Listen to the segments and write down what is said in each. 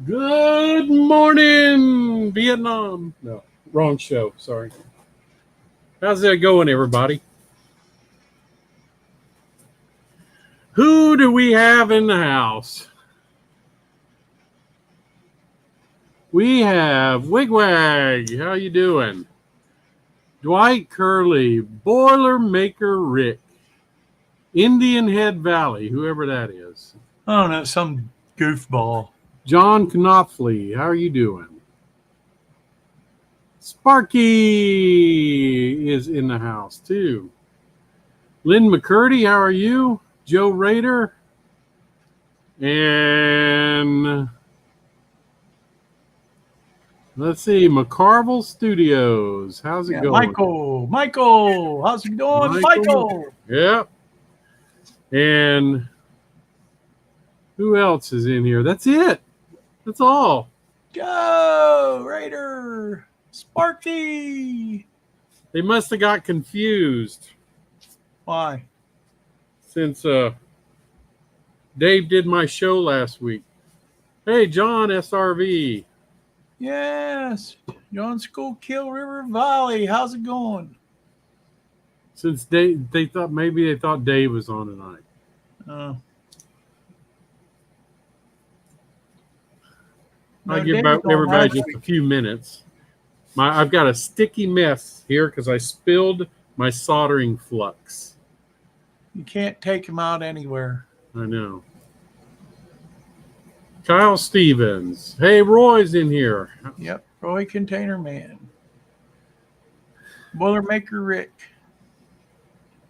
Good morning, Vietnam. No, wrong show. Sorry. How's that going, everybody? Who do we have in the house? We have Wigwag. How you doing? Dwight Curley, Boilermaker Rick, Indian Head Valley, whoever that is. I don't know, some goofball. John Knopfley, how are you doing? Sparky is in the house too. Lynn McCurdy, how are you? Joe Rader and let's see, McCarville Studios. How's it going? Michael, how's it going, Michael? Yep. And who else is in here? That's it. That's all. Go Raider, Sparky. They must have got confused. Why? Since Dave did my show last week. Hey, John SRV. Yes, John Schoolkill River Valley. How's it going? Since they thought Dave was on tonight. I'll give everybody just a few minutes. I've got a sticky mess here because I spilled my soldering flux. You can't take him out anywhere. I know. Kyle Stevens. Hey, Roy's in here. Yep, Roy Container Man. Boilermaker Rick.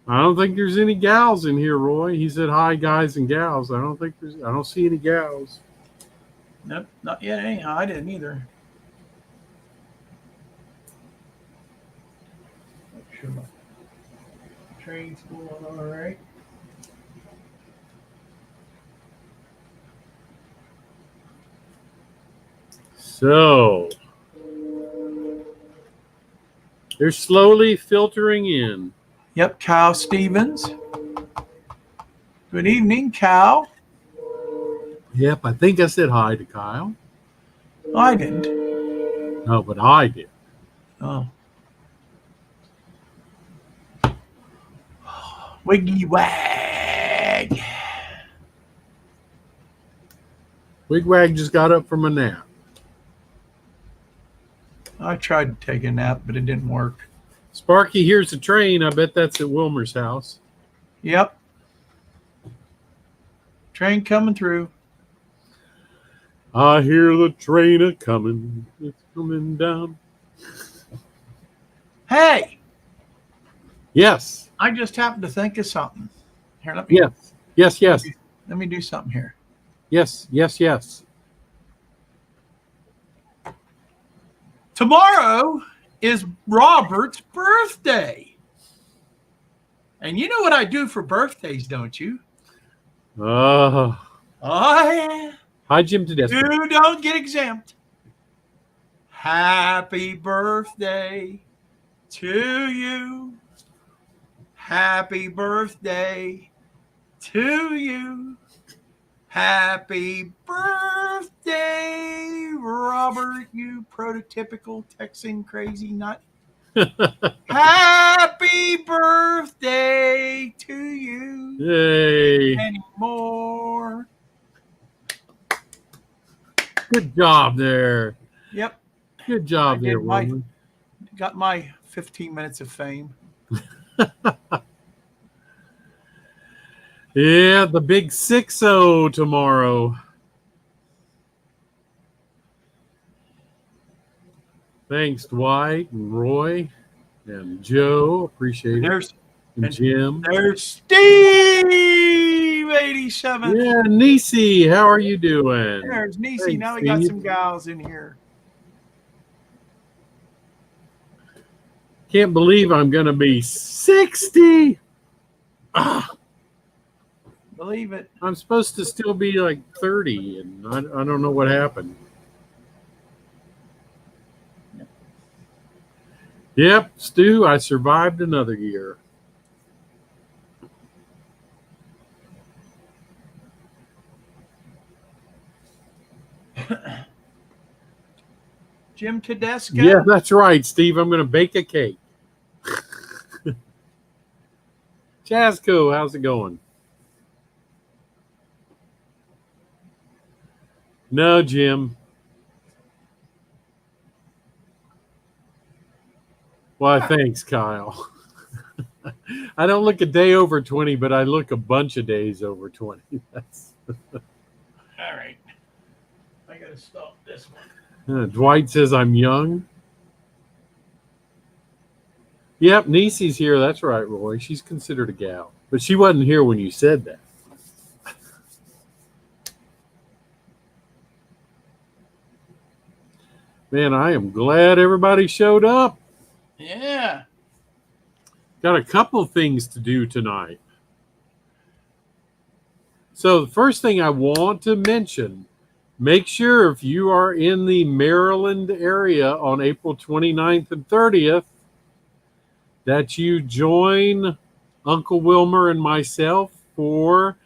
I don't think there's any gals in here, Roy. He said hi, guys and gals. I don't see any gals. Nope, not yet. Anyhow, I didn't either. Make sure my train's going all right. So they're slowly filtering in. Yep, Kyle Stevens. Good evening, Kyle. Yep, I think I said hi to Kyle. I didn't. No, but I did. Oh. Wiggy wag. Wigwag just got up from a nap. I tried to take a nap, but it didn't work. Sparky hears the train. I bet that's at Wilmer's house. Yep. Train coming through. I hear the train a-coming. It's coming down. Hey. Yes. I just happened to think of something. Here, let me. Yes. Let me do something here. Yes. Tomorrow is Robert's birthday. And you know what I do for birthdays, don't you? Oh, yeah. Hi, Jim Tedeschi. You don't get exempt. Happy birthday to you. Happy birthday to you. Happy birthday, Robert, you prototypical Texan crazy nut. Happy birthday to you. Yay. Anymore. Good job there. Yep. Good job there, Wilmer. Got my 15 minutes of fame. Yeah, the big 6-0 tomorrow. Thanks, Dwight and Roy and Joe. Appreciate it. And Jim. There's Steve, 87. Yeah, Nisi, how are you doing? There's Nisi. Now we got some gals in here. Can't believe I'm going to be 60. Believe it. I'm supposed to still be like 30, and I don't know what happened. Yep, Stu, I survived another year. Jim Tedesco. Yeah, that's right, Steve. I'm going to bake a cake. Chasco, how's it going? No, Jim. Why, thanks, Kyle. I don't look a day over 20, but I look a bunch of days over 20. That's... All right. I got to stop this one. Dwight says I'm young. Yep, Niecy's here. That's right, Roy. She's considered a gal. But she wasn't here when you said that. Man, I am glad everybody showed up. Yeah. Got a couple things to do tonight. So the first thing I want to mention, make sure if you are in the Maryland area on April 29th and 30th, that you join Uncle Wilmer and myself for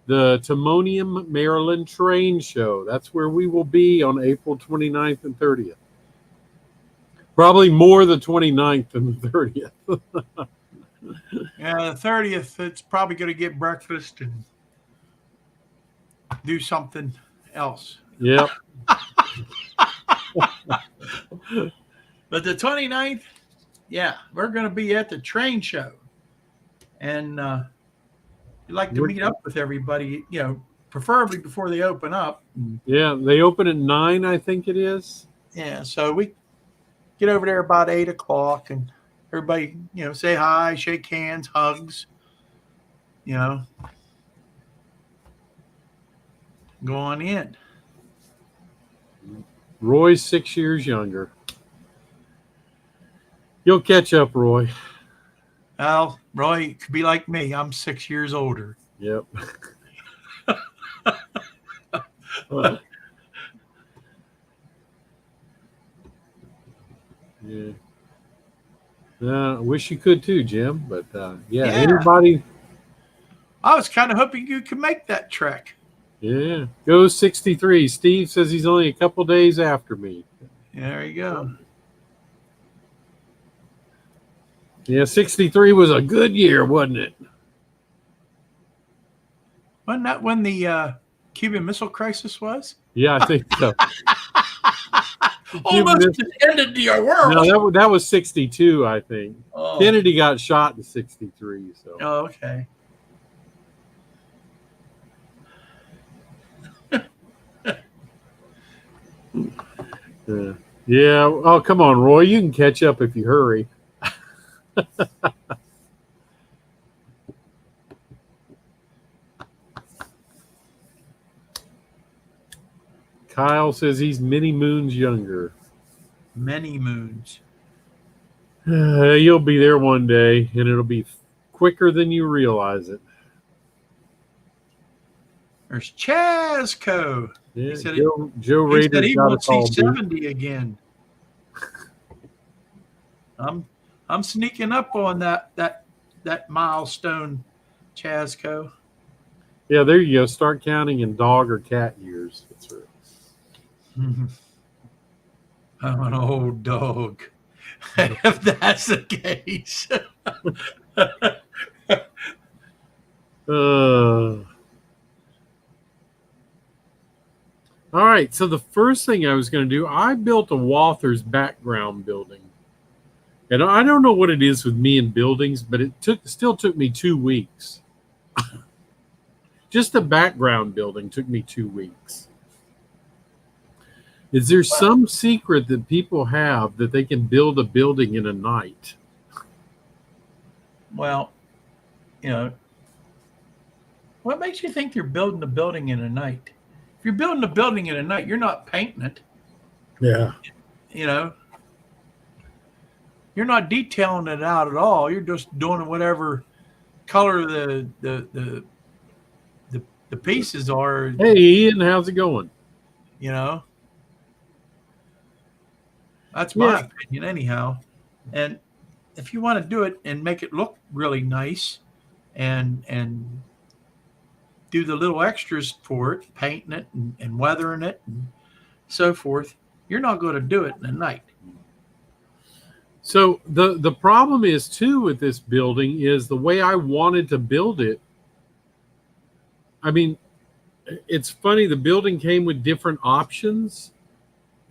the Timonium Maryland Train Show. That's where we will be on April 29th and 30th. Probably more the 29th than the 30th. Yeah, the 30th, it's probably going to get breakfast and do something else. Yep. But the 29th, yeah, we're going to be at the train show. And we'd like to meet up with everybody, preferably before they open up. Yeah, they open at 9, I think it is. Yeah, so we get over there about 8 o'clock and everybody, say hi, shake hands, hugs, go on in. Roy's 6 years younger. You'll catch up, Roy. Well, Roy could be like me. I'm 6 years older. Yep. Yeah. I wish you could too, Jim. But yeah, anybody. I was kind of hoping you could make that trek. Yeah. Go 63. Steve says he's only a couple days after me. There you go. Yeah, 63 was a good year, wasn't it? Wasn't that when the Cuban Missile Crisis was? Yeah, I think so. Almost ended the world. No, that was 62, I think. Oh. Kennedy got shot in 63. So. Oh, okay. Yeah. Oh, come on, Roy. You can catch up if you hurry. Kyle says he's many moons younger. Many moons. You'll be there one day, and it'll be quicker than you realize it. There's Chasco. Yeah, he said Joe Rader he wants C70 again. I'm sneaking up on that milestone, Chasco. Yeah, there you go. Start counting in dog or cat years. That's right. I'm an old dog. If that's the case. All right. So the first thing I was going to do, I built a Walthers background building. And I don't know what it is with me and buildings, but it still took me 2 weeks. Just the background building took me 2 weeks. Is there some secret that people have that they can build a building in a night? Well, what makes you think you're building a building in a night? If you're building a building in a night, you're not painting it. Yeah. You're not detailing it out at all. You're just doing whatever color the pieces are. Hey, Ian, how's it going? That's my opinion anyhow. And if you want to do it and make it look really nice and do the little extras for it, painting it and weathering it and so forth. You're not going to do it in the night. So the problem is too with this building is the way I wanted to build it. I mean, it's funny, the building came with different options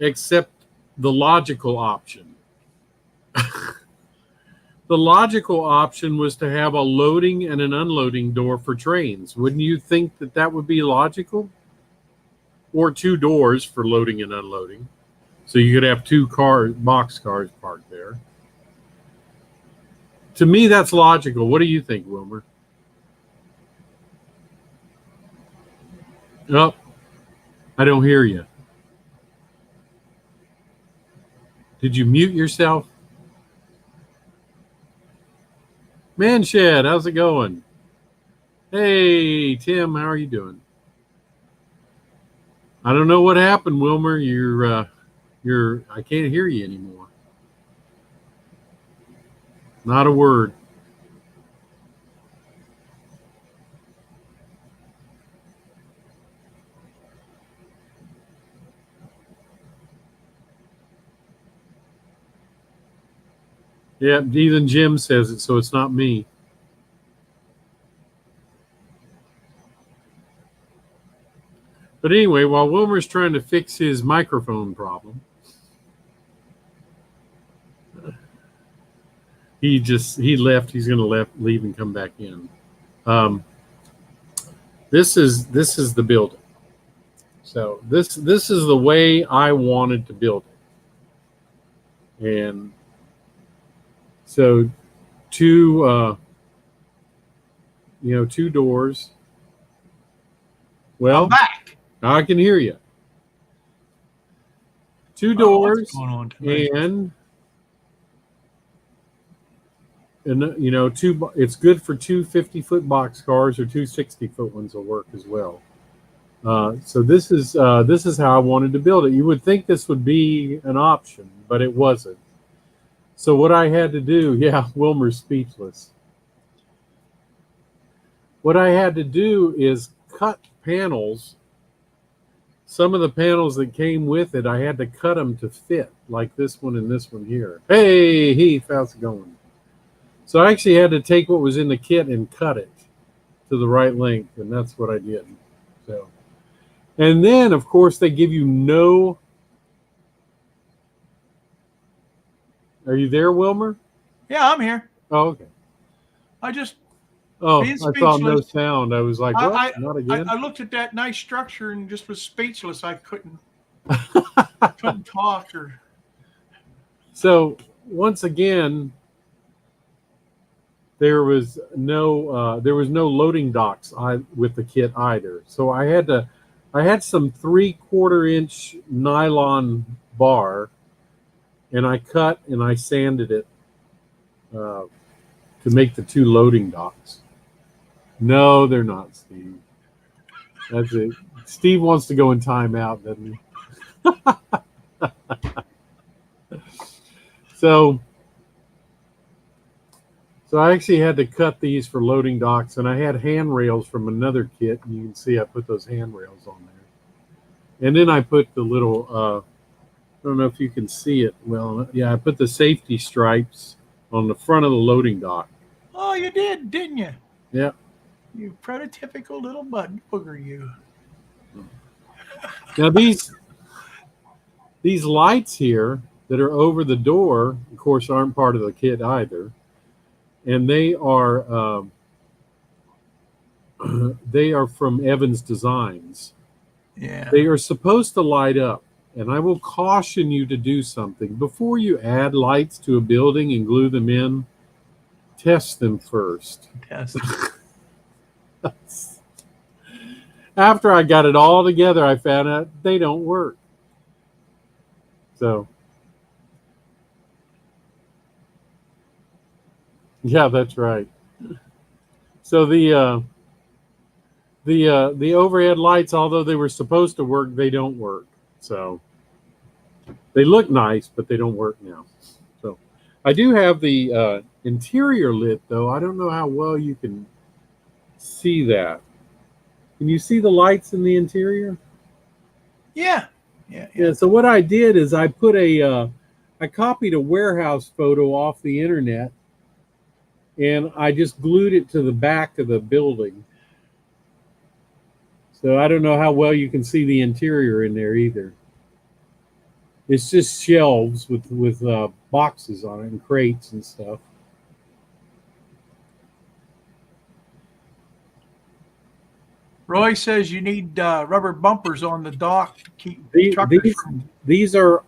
except the logical option. The logical option was to have a loading and an unloading door for trains. Wouldn't you think that that would be logical? Or two doors for loading and unloading. So you could have two box cars parked there. To me, that's logical. What do you think, Wilmer? Oh, I don't hear you. Did you mute yourself? Manshed, how's it going? Hey, Tim, how are you doing? I don't know what happened, Wilmer. I can't hear you anymore. Not a word. Yeah, even Jim says it, so it's not me. But anyway, while Wilmer's trying to fix his microphone problem, he left. He's going to leave and come back in. This is the building. So this is the way I wanted to build it, and so two doors. Well, I'm back. I can hear you. Two doors, what's going on tonight? and it's good for two 50-foot box cars, or two 60-foot ones will work as well. So this is how I wanted to build it. You would think this would be an option, but it wasn't. So what I had to do, yeah, Wilmer's speechless. What I had to do is cut panels. Some of the panels that came with it, I had to cut them to fit, like this one and this one here. Hey, Heath, how's it going? So I actually had to take what was in the kit and cut it to the right length, and that's what I did. So, and then, of course, they give you no... Are you there, Wilmer? Yeah, I'm here. Oh, okay. I saw no sound. I was like, what? Not again? I looked at that nice structure and just was speechless. I couldn't talk. So once again, there was no loading docks with the kit either. So I had some 3/4-inch nylon bar, and I cut and I sanded it to make the two loading docks. No, they're not, Steve. That's it. Steve wants to go in timeout, doesn't he? So I actually had to cut these for loading docks, and I had handrails from another kit, and you can see I put those handrails on there. And then I put the little, I don't know if you can see it well. Yeah, I put the safety stripes on the front of the loading dock. Oh, you did, didn't you? Yeah. You prototypical little mud booger, you. Now these lights here that are over the door, of course, aren't part of the kit either, and they are from Evans Designs. Yeah. They are supposed to light up, and I will caution you to do something before you add lights to a building and glue them in. Test them first. Test. After I got it all together, I found out they don't work. So, yeah, that's right. So the overhead lights, although they were supposed to work, they don't work. So they look nice, but they don't work now. So I do have the interior lit, though. I don't know how well you can see that. Can you see the lights in the interior? Yeah. Yeah. Yeah. So what I did is I put I copied a warehouse photo off the internet, and I just glued it to the back of the building. So I don't know how well you can see the interior in there either. It's just shelves with boxes on it and crates and stuff. Roy says you need rubber bumpers on the dock to keep truckers from. These are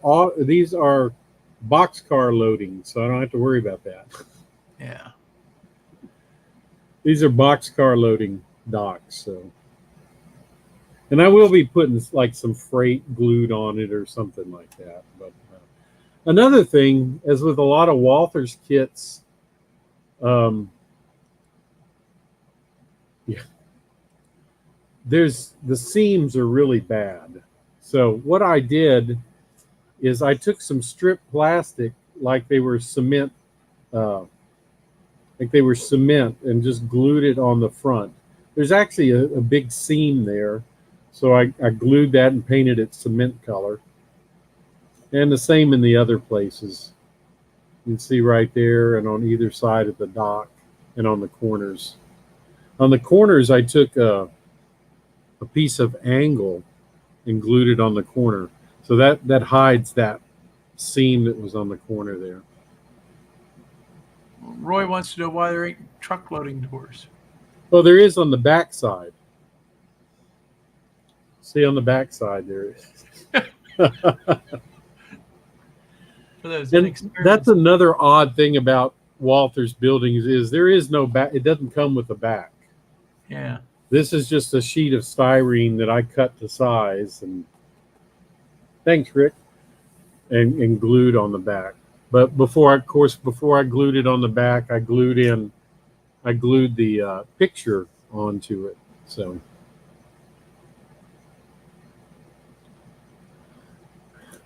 boxcar loading, so I don't have to worry about that. Yeah. These are boxcar loading docks. So, and I will be putting like some freight glued on it or something like that. But another thing, as with a lot of Walthers kits, yeah, the seams are really bad. So what I did is I took some strip plastic like they were cement, and just glued it on the front. There's actually a big seam there, so I glued that and painted it cement color. And the same in the other places. You can see right there and on either side of the dock and on the corners. On the corners, I took a piece of angle and glued it on the corner. So that hides that seam that was on the corner there. Roy wants to know why there ain't truck loading doors. Well, there is on the back side. See on the back side there is. For those that's another odd thing about Walthers buildings is there is no back. It doesn't come with a back. Yeah. This is just a sheet of styrene that I cut to size and thanks, Rick, and glued on the back. But before I glued it on the back, I glued the picture onto it. So,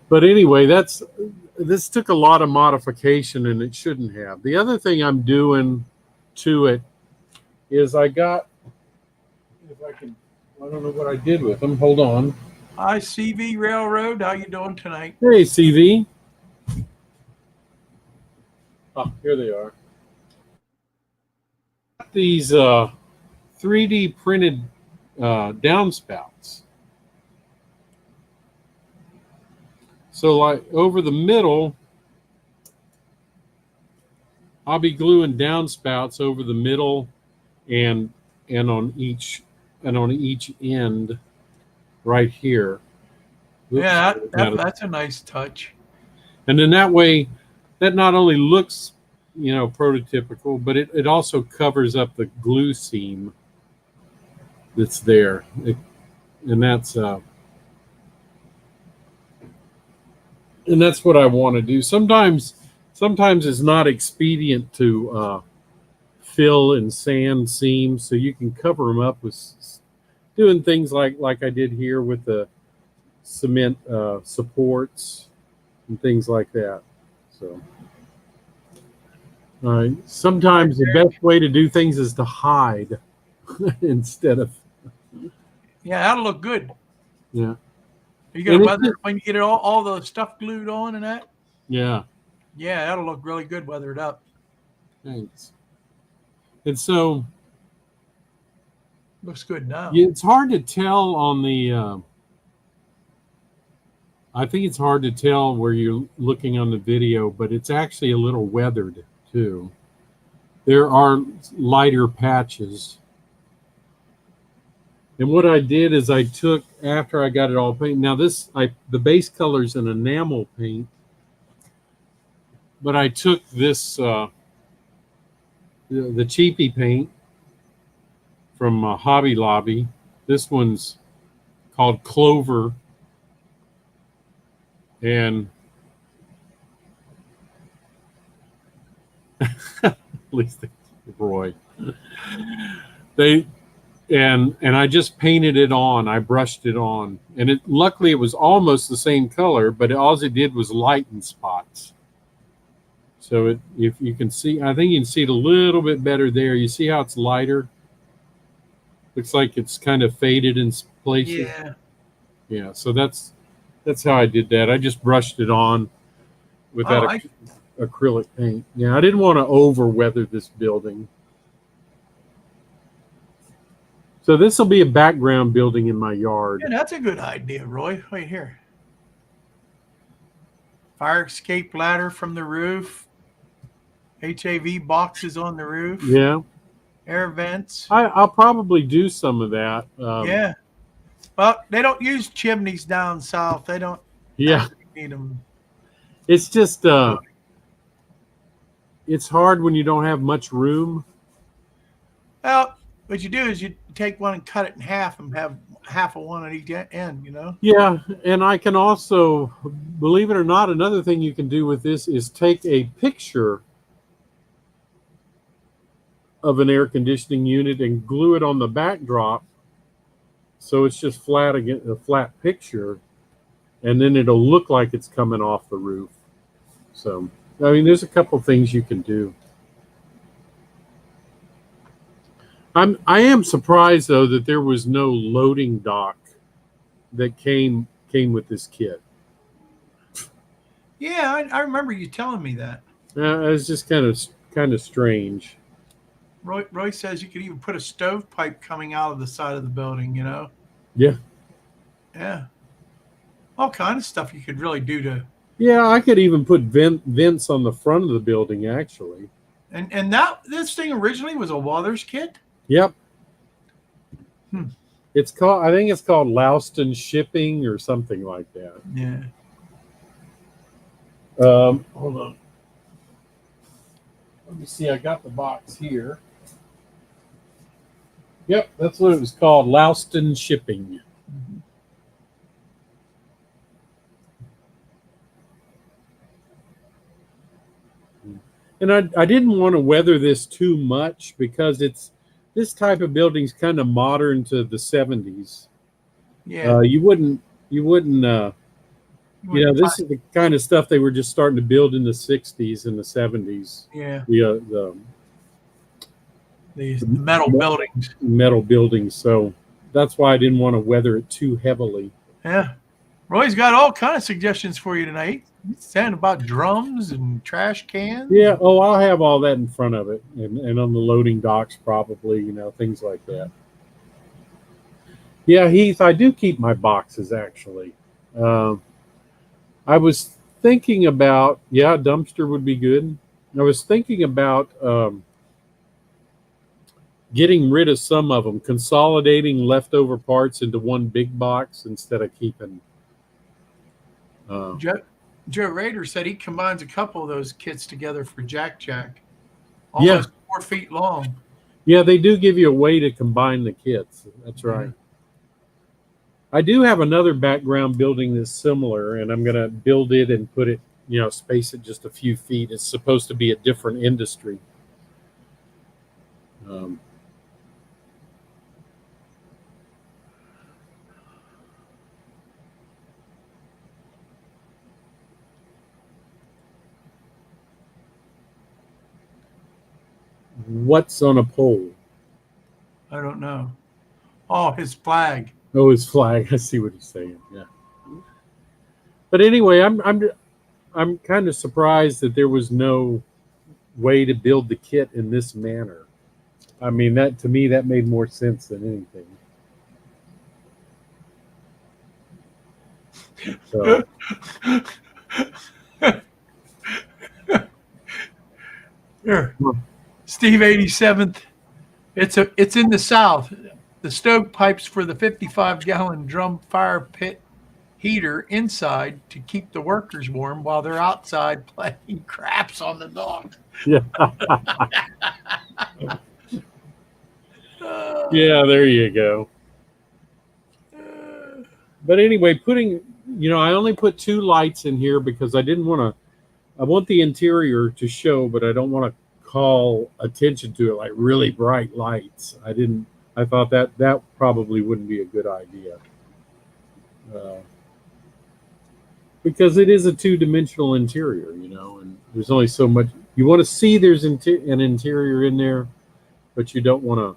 but anyway, this took a lot of modification, and it shouldn't have. The other thing I'm doing to it is I don't know what I did with them. Hold on. Hi, CV Railroad. How you doing tonight? Hey, CV. Oh, here they are. These 3D printed downspouts. So like over the middle, I'll be gluing downspouts over the middle and on each end right here. Oops, yeah, that's a nice touch. And then that way, that not only looks, prototypical, but it also covers up the glue seam that's there. And that's what I want to do. Sometimes it's not expedient to fill and sand seams, so you can cover them up with doing things like I did here with the cement supports and things like that. So, sometimes the best way to do things is to hide instead of. Yeah, that'll look good. Yeah. Are you gonna weather when you get it all the stuff glued on and that? Yeah. Yeah, that'll look really good weathered up. Thanks. And so looks good now. It's hard to tell on the. I think it's hard to tell where you're looking on the video, but it's actually a little weathered too. There are lighter patches. And what I did is I took, after I got it all painted, now the base color is an enamel paint, but I took this, the cheapy paint from Hobby Lobby. This one's called Clover. And at least Roy, and I just painted it on. I brushed it on, and luckily it was almost the same color, but all it did was lighten spots. So if you can see, I think you can see it a little bit better there. You see how it's lighter? Looks like it's kind of faded in places. Yeah. Yeah. So that's That's how I did that. I just brushed it on with Oh, that acrylic paint. Yeah, I didn't want to over weather this building. So this will be a background building in my yard. yeah, that's a good idea, Roy. Wait here. Fire escape ladder from the roof. HAV boxes on the roof. Yeah, Air vents. I'll probably do some of that. Yeah. Well, they don't use chimneys down south. They don't Yeah, actually need them. it's just it's hard when you don't have much room. Well, what you do is you take one and cut it in half and have half of one at each end, you know? Yeah, and I can also, believe it or not, another thing you can do with this is take a picture of an air conditioning unit and glue it on the backdrop, so it's just flat against a flat picture, and then it'll look like it's coming off the roof. So, I mean, there's a couple things you can do. I am surprised though that there was no loading dock that came with this kit. Yeah, I remember you telling me that. It's just kind of strange. Roy says you could even put a stovepipe coming out of the side of the building, you know? Yeah. Yeah. All kind of stuff you could really do to. Yeah, I could even put vents on the front of the building, actually. And that this thing originally was a Walthers kit? Yep. It's called, I think it's called Louston Shipping or something like that. Yeah. Hold on. Let me see. I got the box here. Yep, that's what it was called, Louston Shipping. And I didn't want to weather this too much because this type of building's kind of modern to the 70s. Yeah. You wouldn't this is the kind of stuff they were just starting to build in the 60s and the 70s. Yeah. The metal buildings. Metal buildings. So that's why I didn't want to weather it too heavily. Yeah. Roy's got all kind of suggestions for you tonight. He's saying about drums and trash cans. Yeah. Oh, I'll have all that in front of it, and on the loading docks, probably, things like that. Yeah, Heath, I do keep my boxes actually. I was thinking about, dumpster would be good. I was thinking about getting rid of some of them, consolidating leftover parts into one big box instead of keeping. Joe Rader said he combines a couple of those kits together for Jack. Almost 4 feet long. Yeah, they do give you a way to combine the kits. That's right. I do have another background building that's similar, and I'm going to build it and put it, space it just a few feet. It's supposed to be a different industry. What's on a pole? I don't know. Oh, his flag. Oh, his flag. I see what he's saying. Yeah. But anyway, I'm kind of surprised that there was no way to build the kit in this manner. I mean, that to me that made more sense than anything. So. Here. Steve 87th. It's in the South. The stovepipes for the 55-gallon drum fire pit heater inside to keep the workers warm while they're outside playing craps on the dock. Yeah. Yeah, there you go. But anyway, I only put 2 lights in here because I want the interior to show, but I don't want to call attention to it like really bright lights. I thought that probably wouldn't be a good idea. Because it is a 2-dimensional interior, and there's only so much. You want to see there's an interior in there, but you don't want to,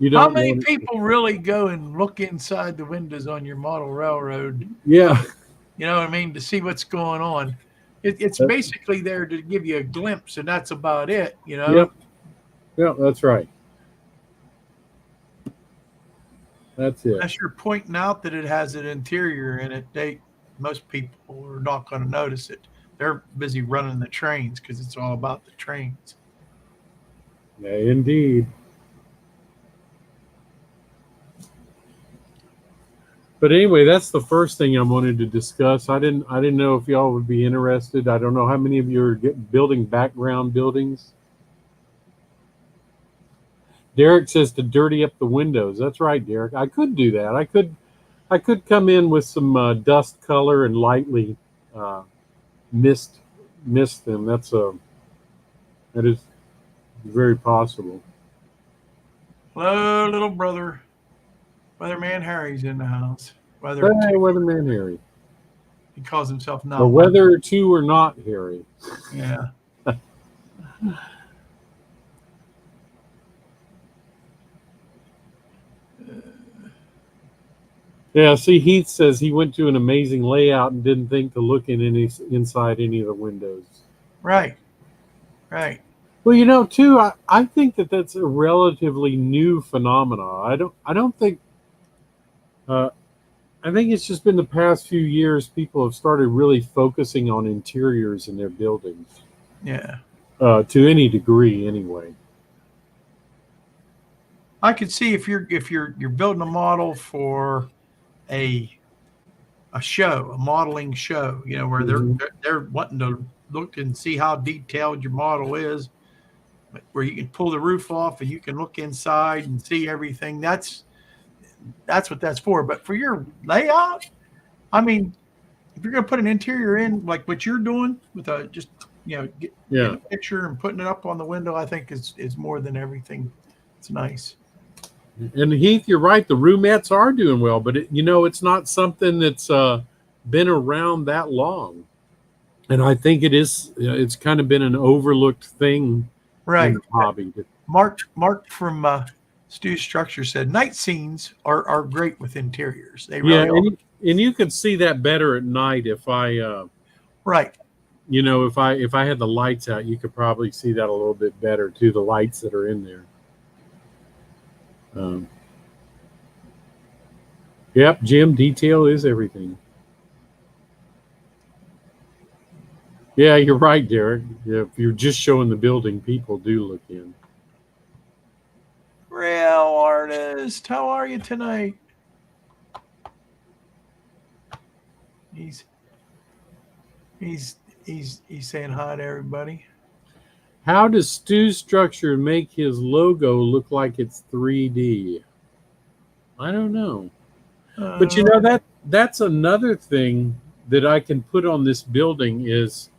You How don't many want it. people really go and look inside the windows on your model railroad? Yeah. You know what I mean? To see what's going on. It's basically there to give you a glimpse, and that's about it. You know. Yep. Yep. That's right. That's it. Unless you're pointing out that it has an interior in it, most people are not going to notice it. They're busy running the trains because it's all about the trains. Yeah, indeed. But anyway, that's the first thing I wanted to discuss. I didn't know if y'all would be interested. I don't know how many of you are building background buildings. Derek says to dirty up the windows. That's right, Derek. I could do that. I could come in with some dust color and lightly uh, mist them. That is very possible. Hello, little brother. Weatherman Harry's in the house. Hey, Weatherman Harry. He calls himself not Or whether two or not Harry. Yeah. Yeah, see, Heath says he went to an amazing layout and didn't think to look inside any of the windows. Right. Right. Well, you know, too, I think that's a relatively new phenomenon. I don't think. I think it's just been the past few years people have started really focusing on interiors in their buildings. Yeah. To any degree, anyway. I could see if you're building a model for a show, a modeling show, you know, where they're wanting to look and see how detailed your model is, where you can pull the roof off and you can look inside and see everything. That's what that's for. But for your layout, I mean, if you're going to put an interior in like what you're doing with getting a picture and putting it up on the window, I think is more than everything. It's nice. And Heath, you're right. The roomettes are doing well, but it's not something that's been around that long. And I think it's kind of been an overlooked thing in the hobby. Mark from Stu Structure said night scenes are great with interiors. They really are. And you could see that better at night if I right. If I had the lights out, you could probably see that a little bit better too. The lights that are in there. Yep, Jim. Detail is everything. Yeah, you're right, Derek. If you're just showing the building, people do look in. Real artist, how are you tonight? He's saying hi to everybody. How does Stu Structure make his logo look like it's 3D? I don't know. But that's another thing that I can put on this building is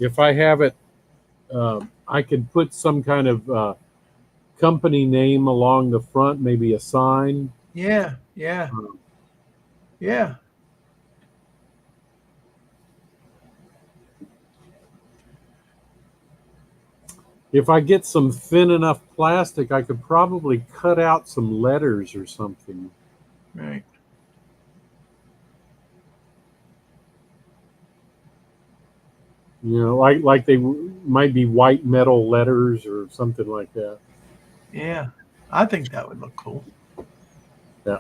if I have it, I can put some kind of company name along the front, maybe a sign. Yeah. If I get some thin enough plastic, I could probably cut out some letters or something. Right. Like they might be white metal letters or something like that. Yeah, I think that would look cool. Yeah.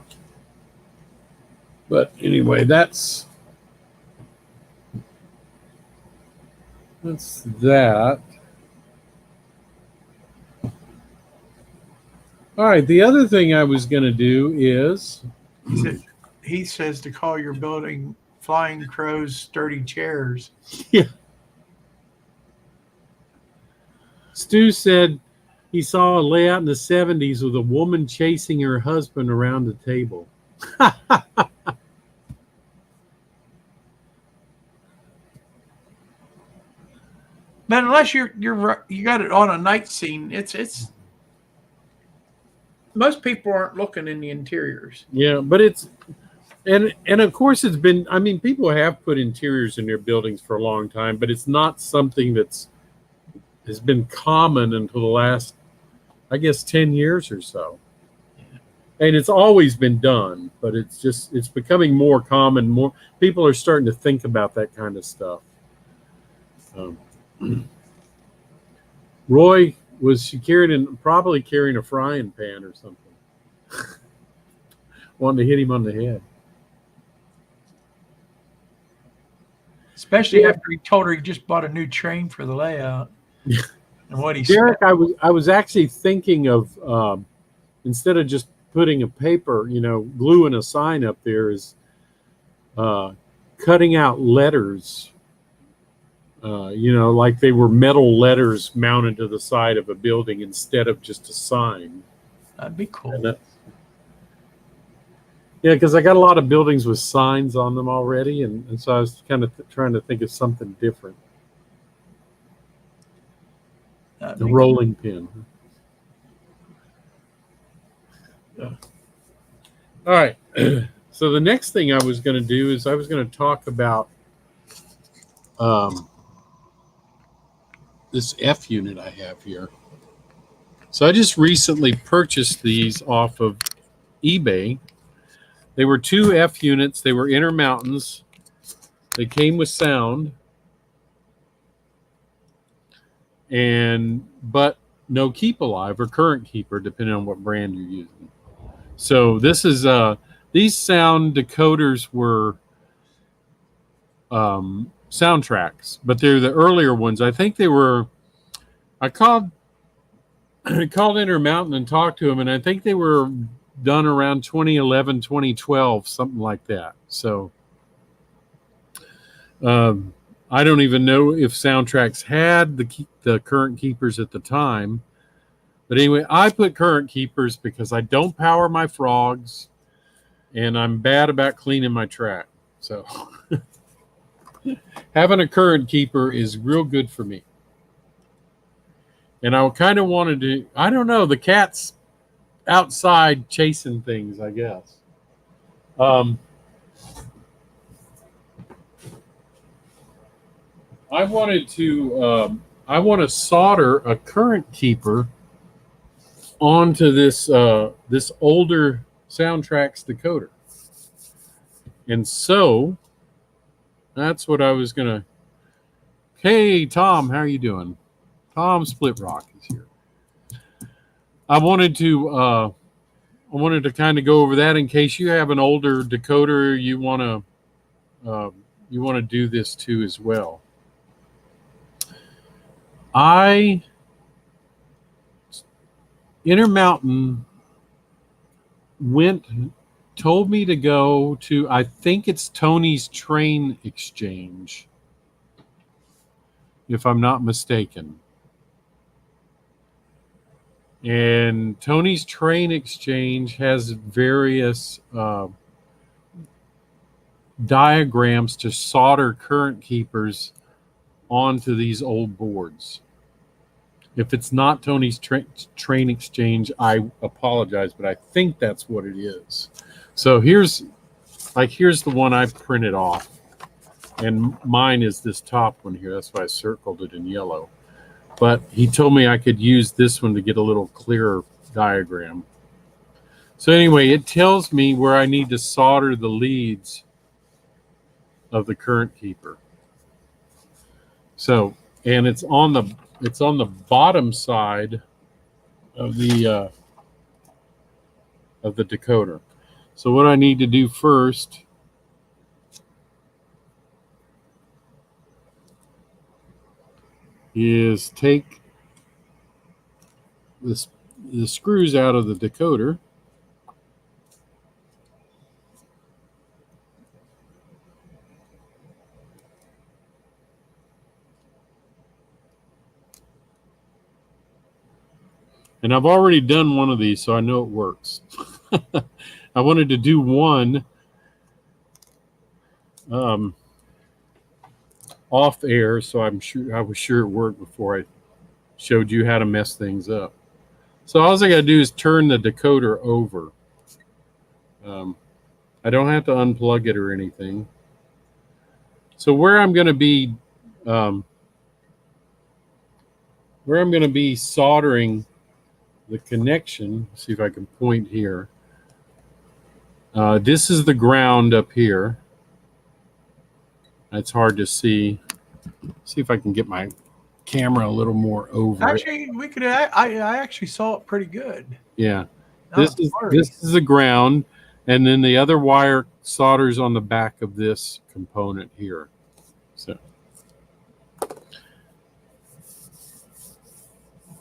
But anyway, that's that. All right. The other thing I was going to do is he says to call your building Flying Crow's Sturdy Chairs. Yeah. Stu said he saw a layout in the 70s with a woman chasing her husband around the table. But unless you got it on a night scene, it's most people aren't looking in the interiors. Yeah, but and of course it's been, I mean, people have put interiors in their buildings for a long time, but it's not something has been common until the last, I guess, 10 years or so. Yeah. and it's always been done, but it's becoming more common. More people are starting to think about that kind of stuff. Um, Roy, was she probably carrying a frying pan or something, wanting to hit him on the head. Especially after he told her he just bought a new train for the layout. And what he Derek, spent. I was actually thinking of instead of just putting a paper, gluing a sign up there, is cutting out letters. Like they were metal letters mounted to the side of a building instead of just a sign. That'd be cool. Yeah, because I got a lot of buildings with signs on them already, and so I was kind of trying to think of something different. The rolling pin. Yeah. All right. So the next thing I was going to do is I was going to talk about this F unit I have here. So I just recently purchased these off of eBay. They were 2 F units. They were Intermountains. They came with sound, but no keep alive or current keeper, depending on what brand you're using. So this is these sound decoders were soundtracks, but they're the earlier ones. I think they were. I called Intermountain and talked to them, and I think they were done around 2011, 2012, something like that. So I don't even know if Soundtracks had the current keepers at the time. But anyway, I put current keepers because I don't power my frogs, and I'm bad about cleaning my track. So having a current keeper is real good for me. And I kind of wanted to, I don't know, the cat's outside chasing things, I guess. I want to solder a current keeper onto this this older Soundtracks decoder. And so that's what I was gonna. Hey Tom, how are you doing? Tom Split Rock is here. I wanted to kind of go over that in case you have an older decoder you want to do this to as well. Intermountain told me to go to, I think it's Tony's Train Exchange, if I'm not mistaken. And Tony's Train Exchange has various diagrams to solder current keepers onto these old boards. If it's not Tony's Train Exchange, I apologize, but I think that's what it is. So here's the one I printed off, and mine is this top one here. That's why I circled it in yellow. But he told me I could use this one to get a little clearer diagram. So anyway, it tells me where I need to solder the leads of the current keeper. So, and it's on the bottom side of the decoder. So what I need to do first is take the screws out of the decoder. And I've already done one of these, so I know it works. I wanted to do one off air, so I was sure it worked before I showed you how to mess things up. So all I got to do is turn the decoder over. I don't have to unplug it or anything. So where I'm going to be soldering the connection, see if I can point here. This is the ground up here. It's hard to see. See if I can get my camera a little more over Actually, we could. I actually saw it pretty good. Yeah. Not This is the ground, and then the other wire solders on the back of this component here.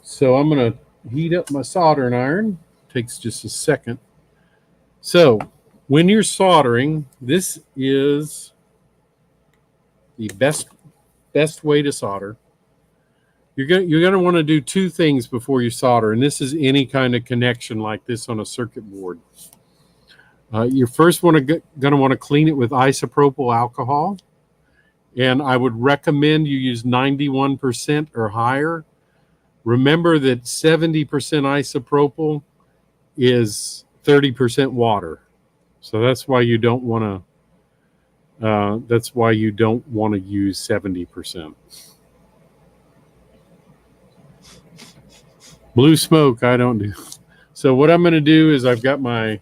So I'm going to heat up my soldering iron. Takes just a second. So when you're soldering, this is the best way to solder. You're going to want to do two things before you solder, and this is any kind of connection like this on a circuit board. You first going to want to clean it with isopropyl alcohol, and I would recommend you use 91% or higher. Remember that 70% isopropyl is 30% water, so that's why you don't want to. That's why you don't want to use 70%. Blue smoke, I don't do. So what I'm going to do is I've got my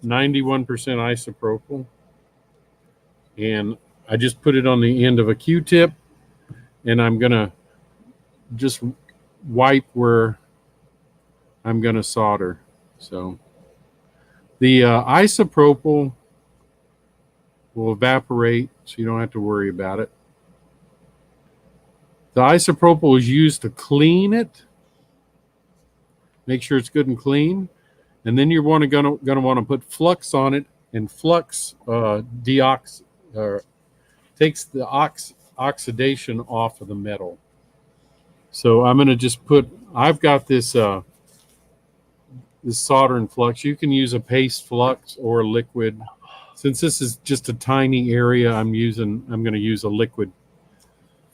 91% isopropyl, and I just put it on the end of a Q-tip, and I'm going to just wipe where I'm going to solder. So the isopropyl will evaporate, so you don't have to worry about it. The isopropyl is used to clean it. Make sure it's good and clean. And then you're going to want to put flux on it, and flux takes the oxidation off of the metal. So I'm going to just put, I've got this this soldering flux. You can use a paste flux or a liquid. Since this is just a tiny area, I'm going to use a liquid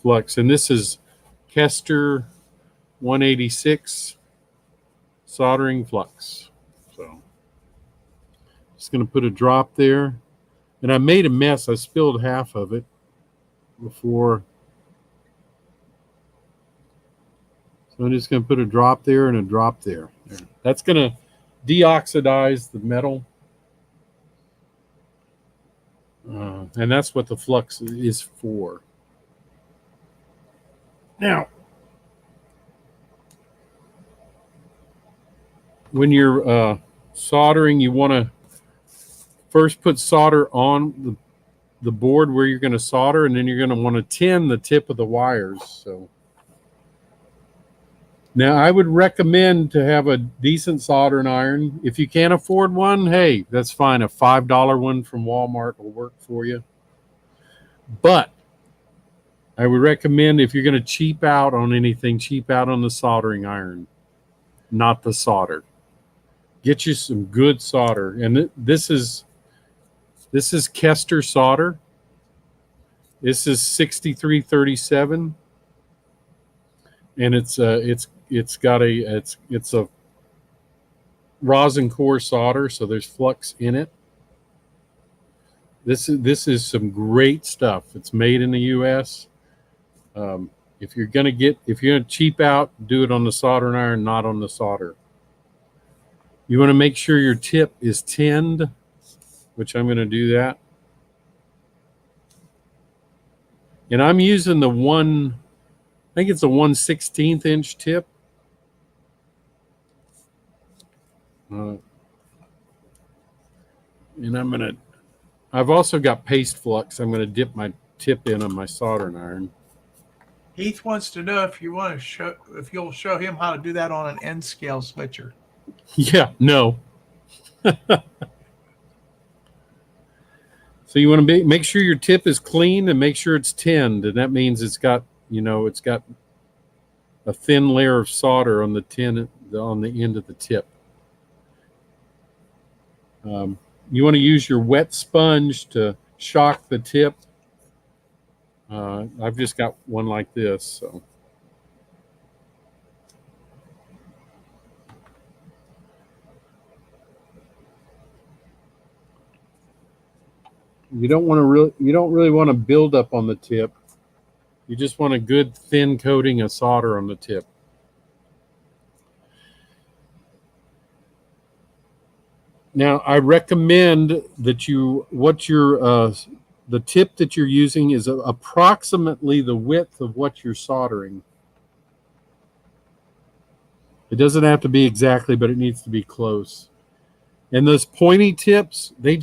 flux. And this is Kester 186 soldering flux. So just going to put a drop there. And I made a mess. I spilled half of it before. So I'm just going to put a drop there and a drop there. That's going to deoxidize the metal. And that's what the flux is for. Now, when you're soldering, you want to first put solder on the board where you're going to solder, and then you're going to want to tin the tip of the wires. So now I would recommend to have a decent soldering iron. If you can't afford one, hey, that's fine. A $5 one from Walmart will work for you. But I would recommend, if you're going to cheap out on anything, cheap out on the soldering iron, not the solder. Get you some good solder. And this is Kester solder. This is 6337, and it's a rosin core solder, so there's flux in it. This is some great stuff. It's made in the U.S. If you're gonna cheap out, do it on the soldering iron, not on the solder. You want to make sure your tip is tinned, which I'm going to do that. And I'm using the I think it's a 1/16 inch tip. And I've also got paste flux. I'm going to dip my tip in on my soldering iron. Heath wants to know if you'll show him how to do that on an N scale switcher. Yeah, no. So you want to make sure your tip is clean and make sure it's tinned, and that means it's got a thin layer of solder on the on the end of the tip. You want to use your wet sponge to shock the tip. I've just got one like this, so. You don't really want to build up on the tip. You just want a good thin coating of solder on the tip. Now, I recommend that the tip that you're using is approximately the width of what you're soldering. It doesn't have to be exactly, but it needs to be close. And those pointy tips, they're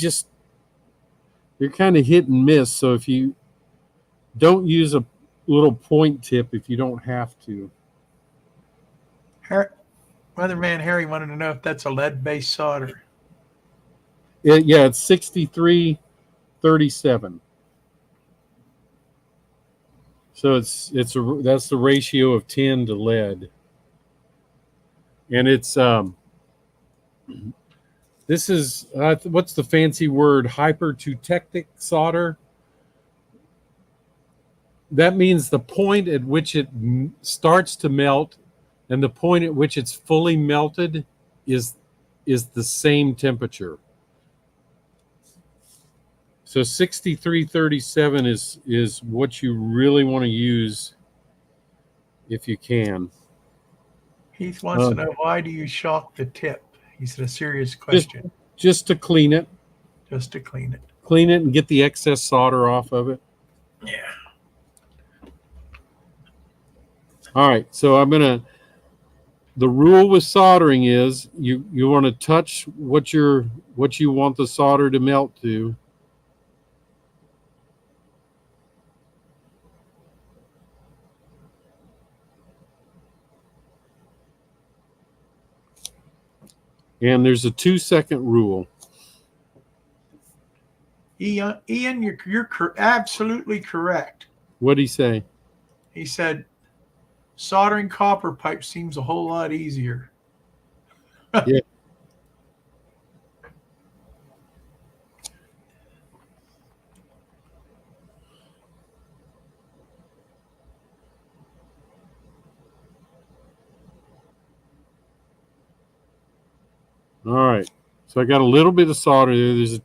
kind of hit and miss. So if you don't use a little point tip if you don't have to. Weatherman Harry wanted to know if that's a lead-based solder. Yeah, it's 6337. So that's the ratio of tin to lead. And it's this is what's the fancy word? Hyperteutectic solder. That means the point at which it starts to melt and the point at which it's fully melted is the same temperature. So 6337 is what you really want to use if you can. Heath wants to know, why do you shock the tip? He said a serious Just question. just to clean it. Just to clean it. Clean it and get the excess solder off of it. Yeah. All right, so the rule with soldering is you want to touch what you want the solder to melt to. And there's a 2-second rule. Ian, you're absolutely correct. What'd he say? He said, soldering copper pipe seems a whole lot easier. Yeah. All right. So I got a little bit of solder there.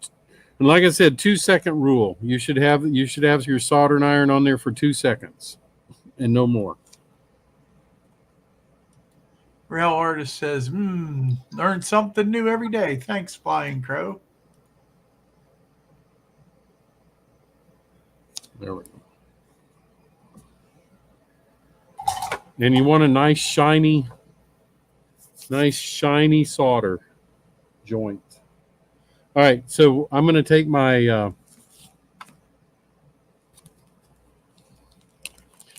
And like I said, 2-second rule. You should have your soldering iron on there for 2 seconds and no more. Rail artist says, learn something new every day. Thanks, Flying Crow. There we go. And you want a nice shiny solder joint. All right, so I'm going to take my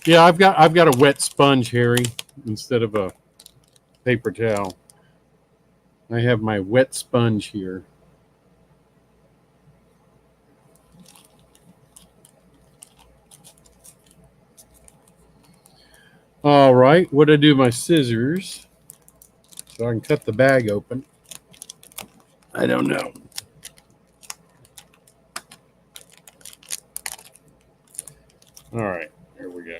I've got a wet sponge, Harry, instead of a paper towel. I have my wet sponge here. All right, what do I do? My scissors, so I can cut the bag open. I don't know. All right, here we go.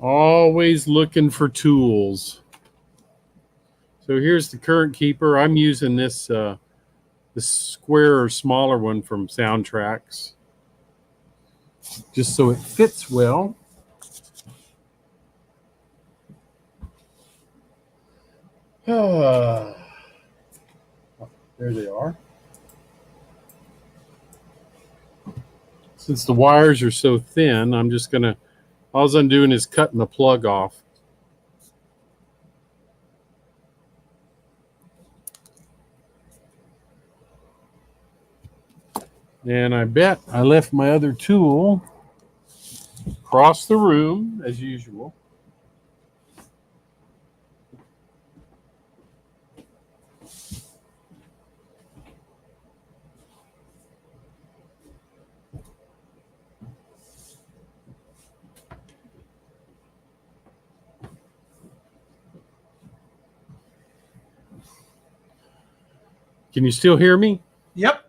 Always looking for tools. So here's the current keeper. I'm using this square or smaller one from Soundtracks, just so it fits well. There they are. Since the wires are so thin, all I'm doing is cutting the plug off. And I bet I left my other tool across the room, as usual. Can you still hear me? Yep.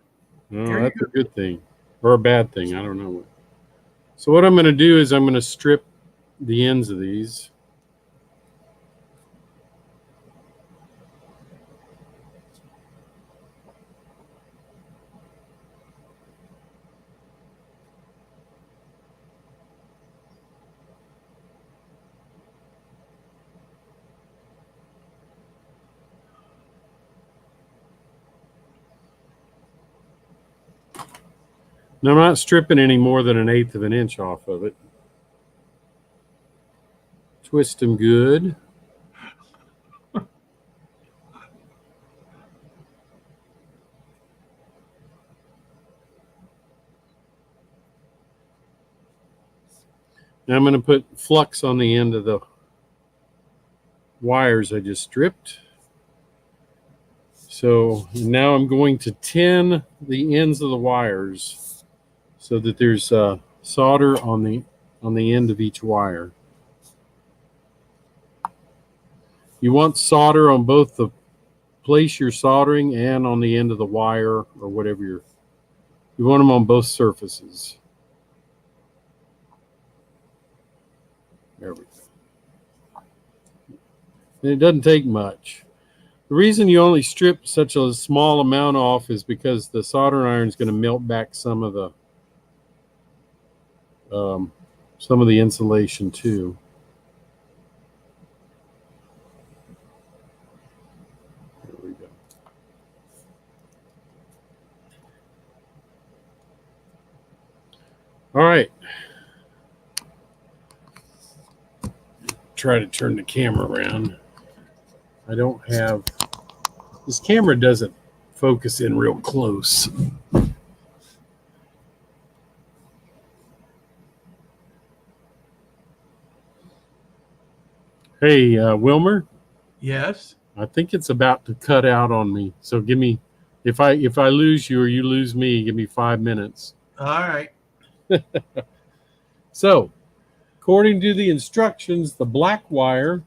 Oh, that's a good thing. Or a bad thing. I don't know. So what I'm going to do is I'm going to strip the ends of these. Now, I'm not stripping any more than 1/8 of an inch off of it. Twist them good. Now I'm going to put flux on the end of the wires I just stripped. So now I'm going to tin the ends of the wires so that there's solder on the end of each wire. You want solder on both the place you're soldering and on the end of the wire or whatever you want them on both surfaces. There we go. And it doesn't take much. The reason you only strip such a small amount off is because the soldering iron is going to melt back some of the insulation too. There we go. All right. Try to turn the camera around. I don't have, this camera doesn't focus in real close. Hey, Wilmer. Yes. I think it's about to cut out on me. So give me, if I lose you or you lose me, give me 5 minutes. All right. So, according to the instructions, the black wire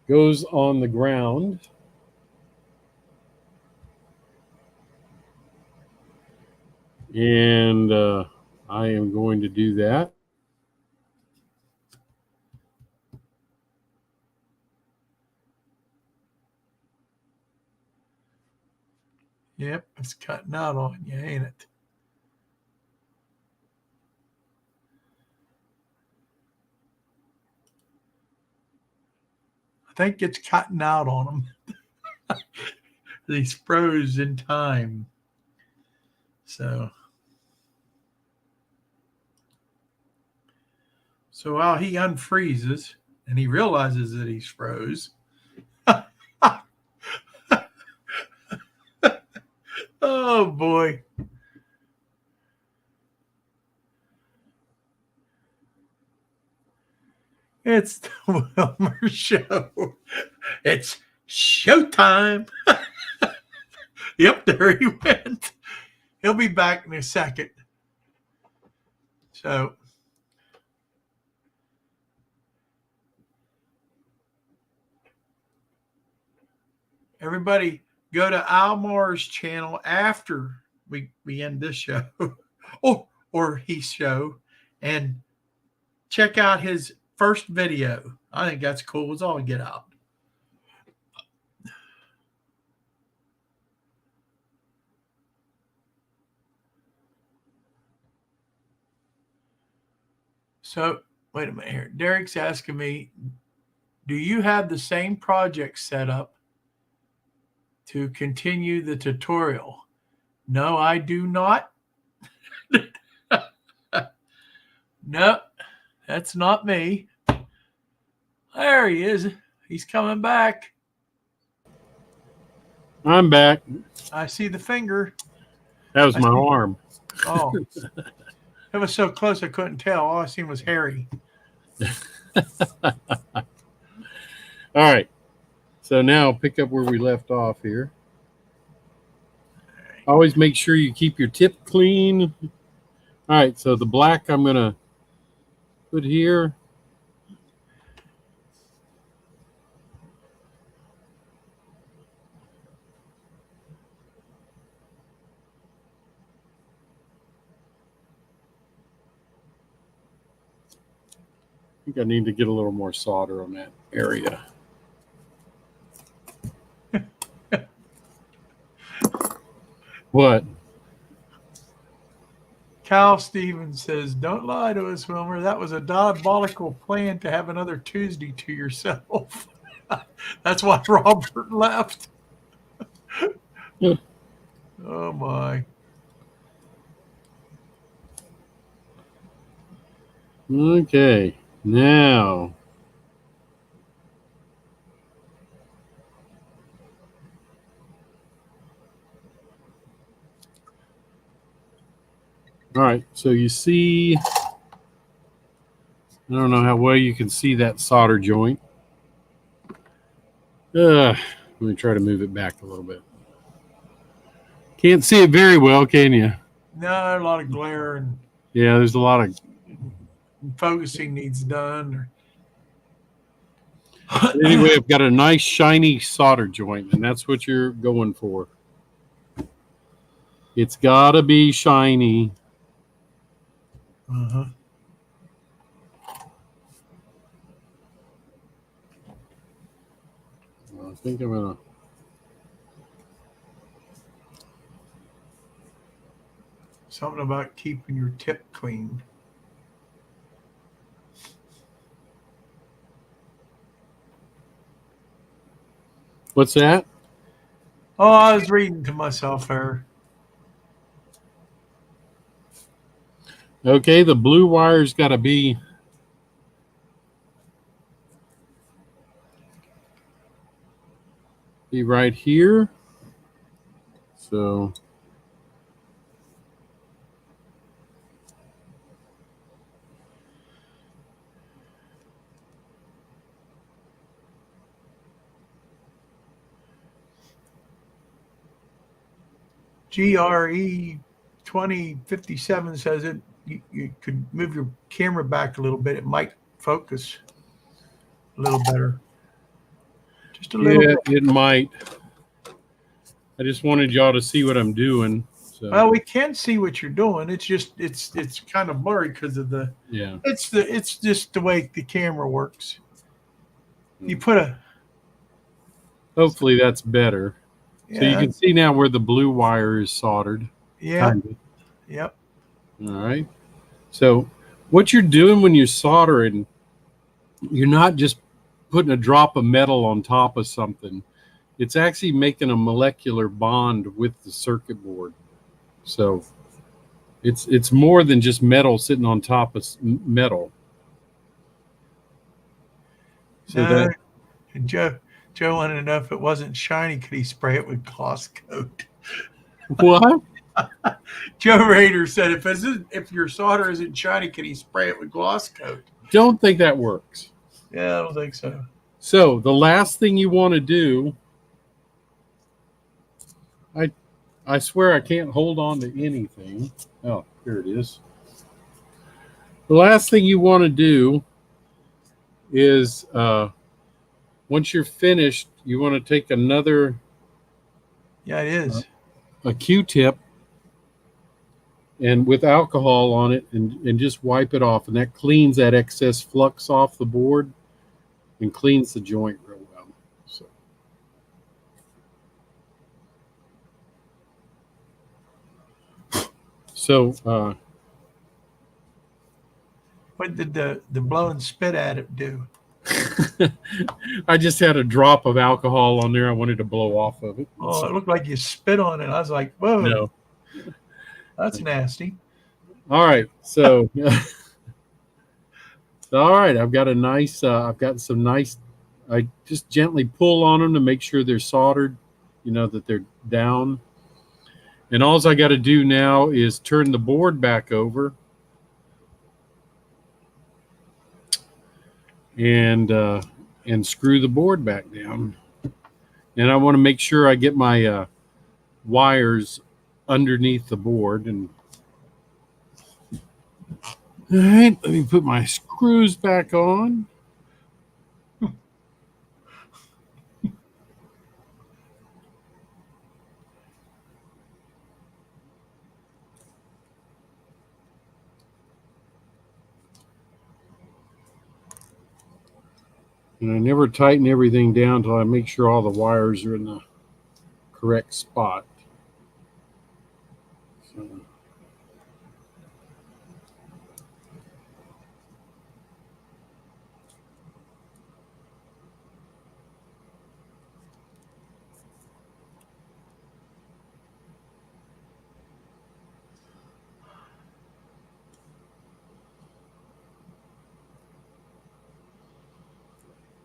goes on the ground. And I am going to do that. Yep, it's cutting out on you, ain't it? I think it's cutting out on them. These froze in time. So while he unfreezes and he realizes that he's froze. Oh boy. It's the Wilmer Show. It's showtime. Yep, there he went. He'll be back in a second. So everybody go to Almar's channel after we end this show. or his show, and check out his first video. I think that's cool as all get out. So wait a minute here. Derek's asking me, do you have the same project set up to continue the tutorial? No, I do not. No, that's not me. There he is. He's coming back. I'm back. I see the finger. That was my arm. Oh, it was so close I couldn't tell. All I seen was Harry. All right. So now pick up where we left off here. Always make sure you keep your tip clean. All right. So the black I'm going to put here. I think I need to get a little more solder on that area. What? Kyle Stevens says, don't lie to us, Wilmer. That was a diabolical plan to have another Tuesday to yourself. That's why Robert left. Oh, my. Okay, now. All right, so you see, I don't know how well you can see that solder joint. Let me try to move it back a little bit. Can't see it very well, can you? No, a lot of glare and Yeah, there's a lot of. focusing needs done. Anyway, I've got a nice shiny solder joint, and that's what you're going for. It's got to be shiny. Uh-huh. I think I'm gonna. Something about keeping your tip clean. What's that? Oh, I was reading to myself there. Okay, the blue wire's got to be right here. So GRE 2057 says it. You could move your camera back a little bit. It might focus a little better. Just a little yeah, bit. it might. I just wanted y'all to see what I'm doing. So Well, we can see what you're doing. It's just it's kind of blurry because of the yeah. it's just the way the camera works. You put a Hopefully that's better. So you yeah, can see now where the blue wire is soldered. yep, Kind of. yep. All right. So what you're doing when you're soldering, you're not just putting a drop of metal on top of something. It's actually making a molecular bond with the circuit board. So it's more than just metal sitting on top of metal. So No, that and Joe wanted to know if it wasn't shiny, could he spray it with gloss coat? what? Joe Rader said, if your solder isn't shiny, can he spray it with gloss coat? Don't think that works. Yeah, I don't think so. So the last thing you want to do, I swear I can't hold on to anything. Oh, here it is. The last thing you want to do is once you're finished, you want to take another Yeah, it is. a Q-tip and with alcohol on it and just wipe it off, and that cleans that excess flux off the board and cleans the joint real well. So What did the blow and spit at it do? I just had a drop of alcohol on there. I wanted to blow off of it. Oh, it So, looked like you spit on it. I was like, whoa, no. that's nasty. All right. So, all right. I've got a nice, I've got some nice, I just gently pull on them to make sure they're soldered, that they're down. And all I got to do now is turn the board back over and screw the board back down. And I want to make sure I get my wires underneath the board. And all right, let me put my screws back on. And I never tighten everything down until I make sure all the wires are in the correct spot. So,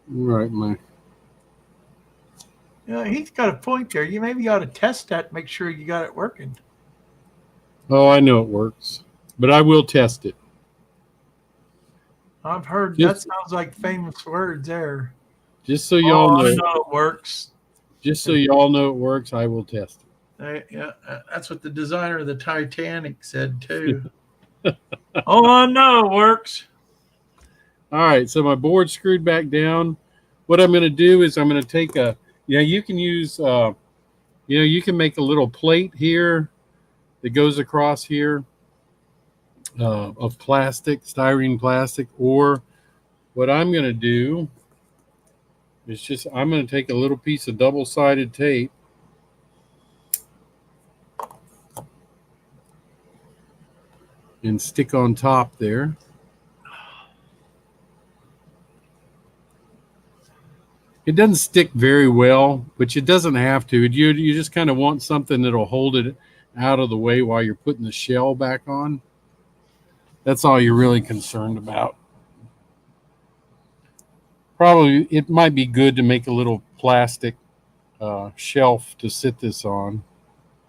Right, my. Yeah, he's got a point there. You maybe ought to test that, make sure you got it working. Oh, I know it works, but I will test it. I've heard that Just, sounds like famous words there. just so y'all Oh, I know, know it works. just so y'all know it works, I will test Yeah, that's what the designer of the Titanic said too. Oh, I know it works. it. All right, so my board's screwed back down. What I'm going to do is I'm going to take a, you can use, you can make a little plate here that goes across here of plastic, styrene plastic, or what I'm going to do is just, I'm going to take a little piece of double-sided tape and stick on top there. It doesn't stick very well, but it doesn't have to. You just kind of want something that'll hold it out of the way while you're putting the shell back on. That's all you're really concerned about. Probably it might be good to make a little plastic shelf to sit this on.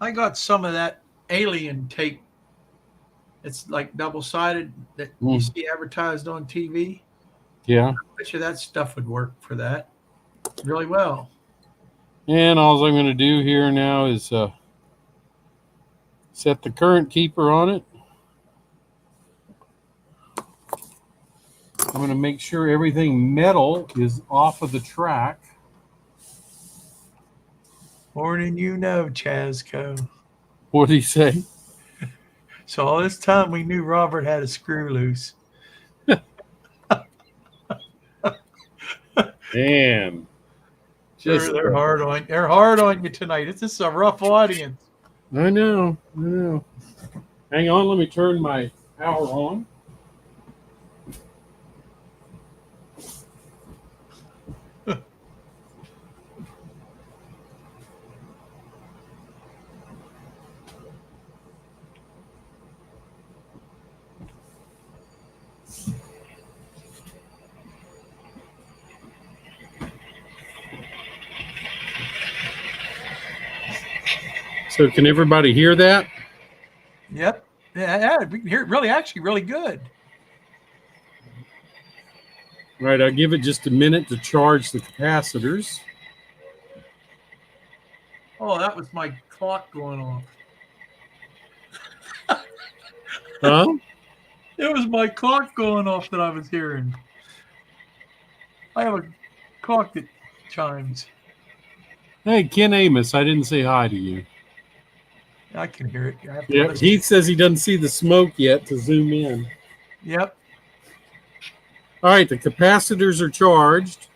I got some of that alien tape. It's like double sided that you see advertised on TV. Yeah. I bet you that stuff would work for that really well. And all I'm going to do here now is set the current keeper on it. I'm going to make sure everything metal is off of the track. More than you know, Chazco. What did he say? So all this time we knew Robert had a screw loose. Man. They're hard on. They're hard on you tonight. It's just a rough audience. I know. Hang on, let me turn my power on. So can everybody hear that? Yep. Yeah, we can hear it really good. All right, I'll give it just a minute to charge the capacitors. Oh, that was my clock going off. Huh? It was my clock going off that I was hearing. I have a clock that chimes. Hey, Ken Amos, I didn't say hi to you. I can hear it. Yeah, he says he doesn't see the smoke yet to zoom in. Yep. All right, the capacitors are charged.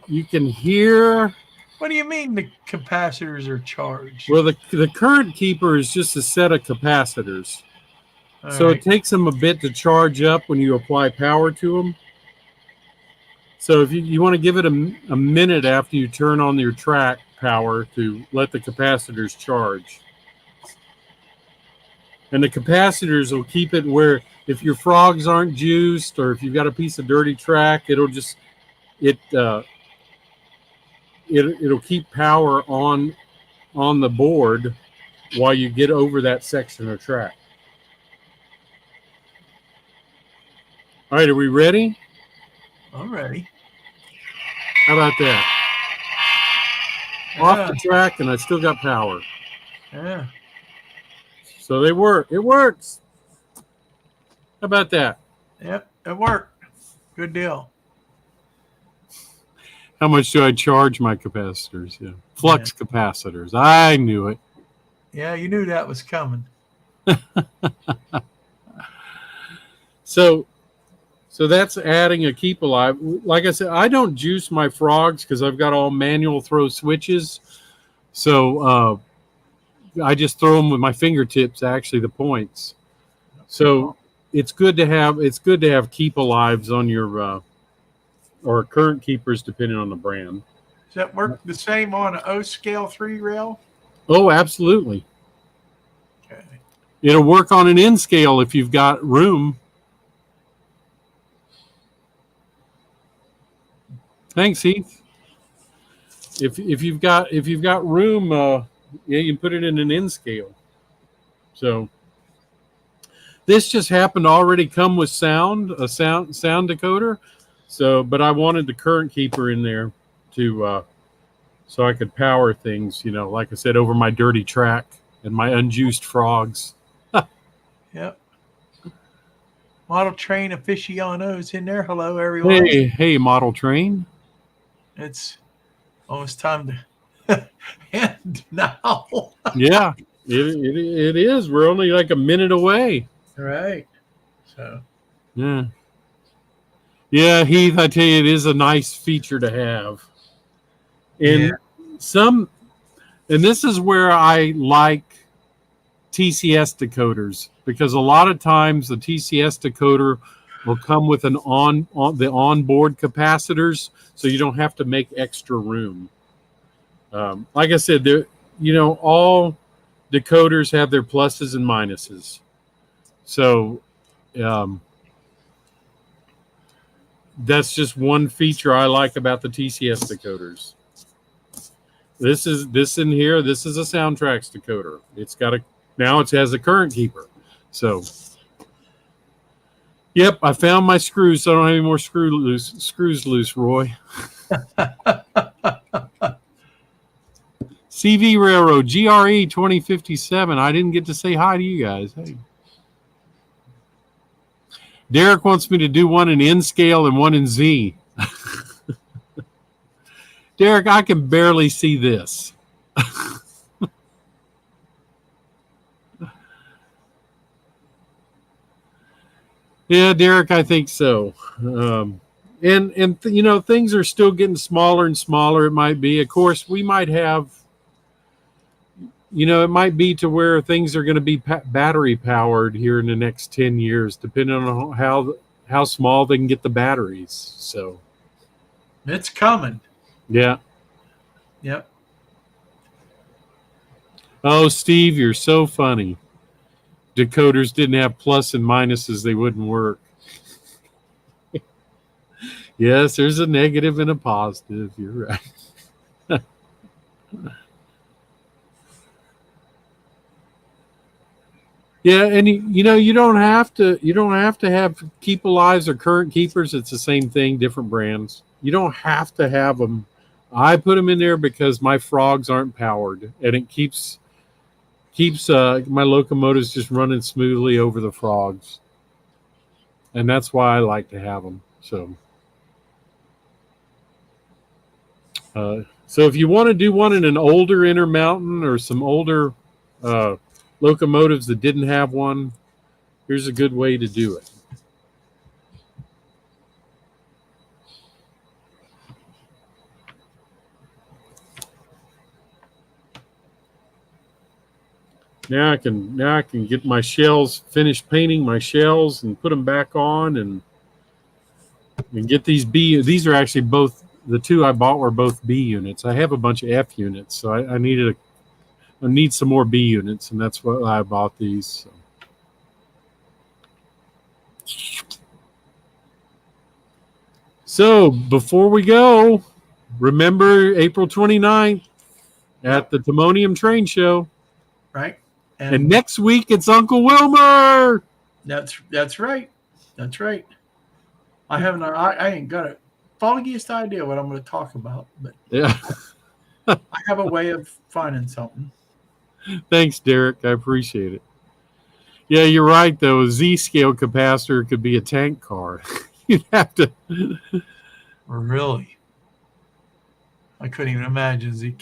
You can hear. What do you mean the capacitors are charged? Well, the current keeper is just a set of capacitors. So right. It takes them a bit to charge up when you apply power to them. So if you want to give it a minute after you turn on your track power to let the capacitors charge. And the capacitors will keep it where if your frogs aren't juiced or if you've got a piece of dirty track, it'll keep power on the board while you get over that section of track. All right, are we ready? I'm ready. How about that? Yeah. Off the track, and I still got power. Yeah. So they work. It works. How about that? Yep, it worked. Good deal. How much do I charge my capacitors? Yeah. Flux capacitors. I knew it. Yeah, you knew that was coming. So that's adding a keep alive. Like I said, I don't juice my frogs because I've got all manual throw switches. So I just throw them with my fingertips, actually, the points. So it's good to have keep alives on your or current keepers, depending on the brand. Does that work the same on an O scale 3 rail? Oh, absolutely. Okay. It'll work on an N scale if you've got room. Thanks, Heath. If you've got room, yeah, you can put it in an N scale. So this just happened to already come with a sound decoder. So, but I wanted the current keeper in there to so I could power things. Like I said, over my dirty track and my unjuiced frogs. Yep. Model train aficionados in there. Hello, everyone. Hey, model train. It's almost time to end now. Yeah, it is. We're only like a minute away. Right. So. Yeah. Yeah, Heath, I tell you, it is a nice feature to have. And and this is where I like TCS decoders, because a lot of times the TCS decoder will come with the onboard capacitors, so you don't have to make extra room. Like I said, all decoders have their pluses and minuses. So that's just one feature I like about the TCS decoders. This in here. This is a Soundtracks decoder. Now it has a current keeper. So, yep, I found my screws, so I don't have any more screws loose, Roy. CV Railroad, GRE 2057. I didn't get to say hi to you guys. Hey. Derek wants me to do one in N scale and one in Z. Derek, I can barely see this. Yeah, Derek, I think so. And things are still getting smaller and smaller. It might be. Of course, we might have. It might be to where things are going to be battery powered here in the next 10 years, depending on how small they can get the batteries. So it's coming. Yeah. Yep. Oh, Steve, you're so funny. Decoders didn't have plus and minuses, they wouldn't work. Yes, there's a negative and a positive. You're right. Yeah, and you don't have to have keep alives or current keepers. It's the same thing, different brands. You don't have to have them. I put them in there because my frogs aren't powered, and it keeps my locomotives just running smoothly over the frogs, and that's why I like to have them. So if you want to do one in an older Intermountain or some older locomotives that didn't have one, here's a good way to do it. Now I can get my shells, finish painting my shells and put them back on, and get these B. These are actually both, the two I bought were both B units. I have a bunch of F units, so I need some more B units, and that's why I bought these. So before we go, remember April 29th at the Timonium Train Show. Right. And next week it's Uncle Wilmer. That's right. That's right. I ain't got a foggiest idea what I'm going to talk about, but yeah, I have a way of finding something. Thanks, Derek. I appreciate it. Yeah, you're right, though. A Z-scale capacitor could be a tank car. You'd have to... Really? I couldn't even imagine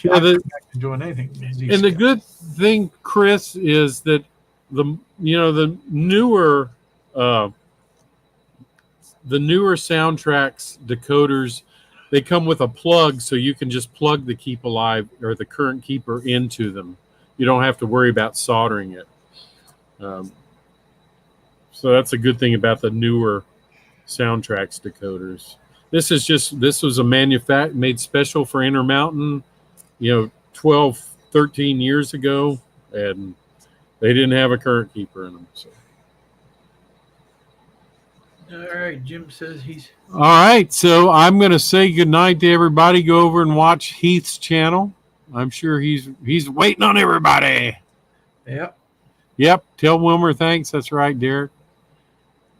doing anything. And the good thing, Chris, is that the newer Soundtracks decoders, they come with a plug, so you can just plug the keep alive or the current keeper into them. You don't have to worry about soldering it. So that's a good thing about the newer Soundtracks decoders. This was a made special for Intermountain, 12, 13 years ago, and they didn't have a current keeper in them. So. All right. Jim says he's. All right, so I'm going to say goodnight to everybody. Go over and watch Heath's channel. I'm sure he's waiting on everybody. Yep. Yep. Tell Wilmer thanks. That's right, Derek.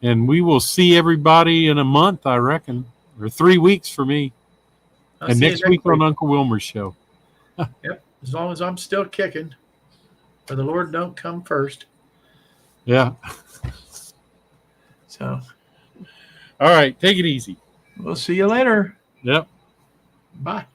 And we will see everybody in a month, I reckon, or 3 weeks for me. I'll And see you next week on Uncle Wilmer's show. Yep. As long as I'm still kicking, or the Lord don't come first. Yeah. So. All right. Take it easy. We'll see you later. Yep. Bye.